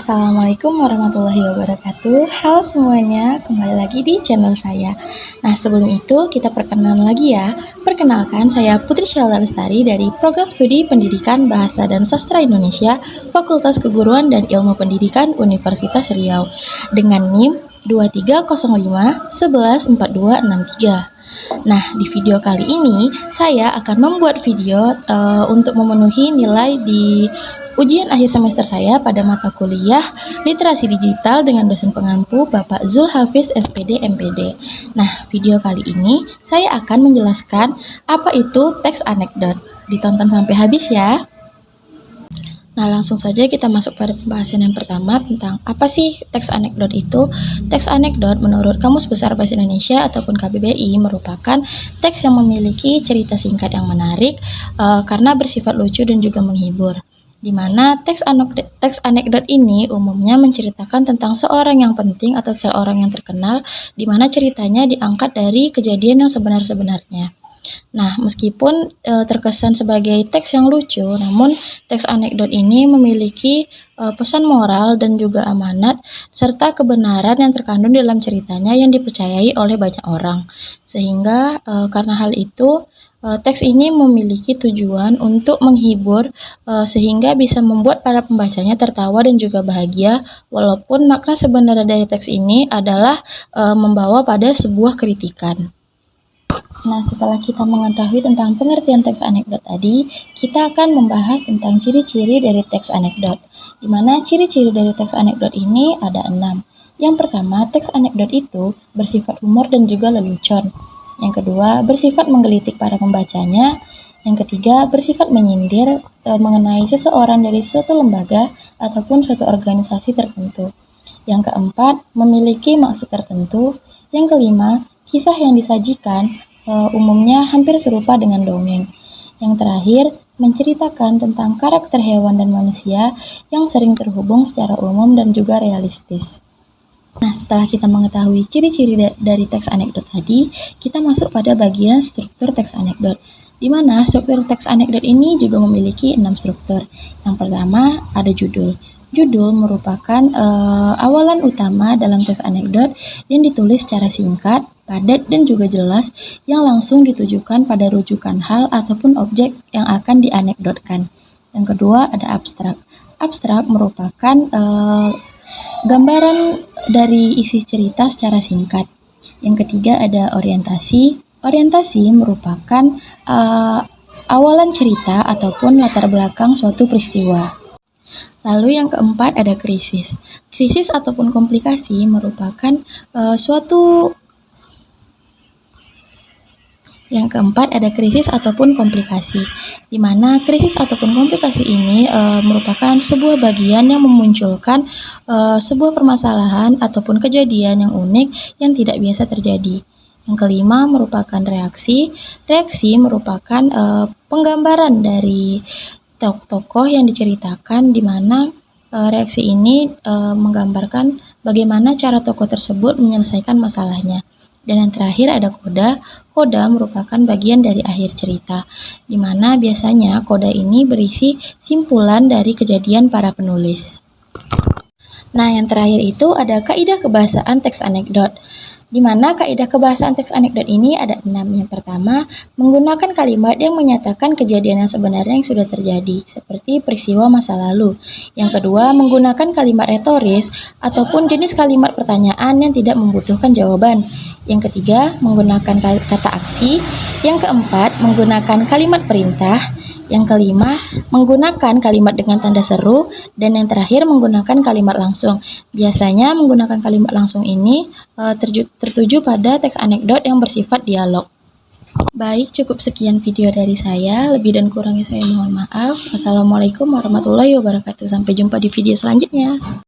Assalamualaikum warahmatullahi wabarakatuh. Halo semuanya, kembali lagi di channel saya. Nah, sebelum itu kita perkenalan lagi ya. Perkenalkan, saya Putri Syahla Lestari dari Program Studi Pendidikan Bahasa dan Sastra Indonesia, Fakultas Keguruan dan Ilmu Pendidikan Universitas Riau dengan NIM 2305114263. Nah, di video kali ini saya akan membuat video untuk memenuhi nilai di ujian akhir semester saya pada mata kuliah Literasi Digital dengan dosen pengampu Bapak Zulhafiz SPD MPD. Nah, video kali ini saya akan menjelaskan apa itu teks anekdot. Ditonton sampai habis ya. Nah, langsung saja kita masuk pada pembahasan yang pertama tentang apa sih teks anekdot itu. Teks anekdot menurut Kamus Besar Bahasa Indonesia ataupun KBBI merupakan teks yang memiliki cerita singkat yang menarik karena bersifat lucu dan juga menghibur. Di mana teks anekdot ini umumnya menceritakan tentang seorang yang penting atau seorang yang terkenal, di mana ceritanya diangkat dari kejadian yang sebenar-sebenarnya. Nah, meskipun terkesan sebagai teks yang lucu, namun teks anekdot ini memiliki pesan moral dan juga amanat serta kebenaran yang terkandung dalam ceritanya yang dipercayai oleh banyak orang. Sehingga karena hal itu teks ini memiliki tujuan untuk menghibur sehingga bisa membuat para pembacanya tertawa dan juga bahagia, walaupun makna sebenarnya dari teks ini adalah membawa pada sebuah kritikan. Nah, setelah kita mengetahui tentang pengertian teks anekdot tadi, kita akan membahas tentang ciri-ciri dari teks anekdot. Di mana ciri-ciri dari teks anekdot ini ada 6. Yang pertama, teks anekdot itu bersifat humor dan juga lelucon. Yang kedua, bersifat menggelitik para pembacanya. Yang ketiga, bersifat menyindir mengenai seseorang dari suatu lembaga ataupun suatu organisasi tertentu. Yang keempat, memiliki maksud tertentu. Yang kelima, kisah yang disajikan umumnya hampir serupa dengan dongeng. Yang terakhir, menceritakan tentang karakter hewan dan manusia yang sering terhubung secara umum dan juga realistis. Nah, setelah kita mengetahui ciri-ciri dari teks anekdot tadi, kita masuk pada bagian struktur teks anekdot, di mana struktur teks anekdot ini juga memiliki 6 struktur. Yang pertama, ada judul. Judul merupakan awalan utama dalam teks anekdot yang ditulis secara singkat, padat, dan juga jelas yang langsung ditujukan pada rujukan hal ataupun objek yang akan dianekdotkan. Yang kedua ada abstrak. Abstrak merupakan gambaran dari isi cerita secara singkat. Yang ketiga ada orientasi. Orientasi merupakan awalan cerita ataupun latar belakang suatu peristiwa. Lalu yang keempat ada krisis. Krisis ataupun komplikasi merupakan Yang keempat ada krisis ataupun komplikasi, di mana krisis ataupun komplikasi ini merupakan sebuah bagian yang memunculkan sebuah permasalahan ataupun kejadian yang unik yang tidak biasa terjadi. Yang kelima merupakan reaksi. Reaksi merupakan penggambaran dari tokoh yang diceritakan, di mana reaksi ini menggambarkan bagaimana cara tokoh tersebut menyelesaikan masalahnya. Dan yang terakhir ada koda. Koda merupakan bagian dari akhir cerita, di mana biasanya koda ini berisi simpulan dari kejadian para penulis. Nah, yang terakhir itu ada kaidah kebahasaan teks anekdot, di mana kaidah kebahasaan teks anekdot ini ada 6. Yang pertama, menggunakan kalimat yang menyatakan kejadian yang sebenarnya yang sudah terjadi, seperti peristiwa masa lalu. Yang kedua, menggunakan kalimat retoris ataupun jenis kalimat pertanyaan yang tidak membutuhkan jawaban. Yang ketiga, menggunakan kata aksi. Yang keempat, menggunakan kalimat perintah. Yang kelima, menggunakan kalimat dengan tanda seru. Dan yang terakhir, menggunakan kalimat langsung. Biasanya menggunakan kalimat langsung ini tertuju pada teks anekdot yang bersifat dialog. Baik, cukup sekian video dari saya. Lebih dan kurangnya saya mohon maaf. Wassalamualaikum warahmatullahi wabarakatuh. Sampai jumpa di video selanjutnya.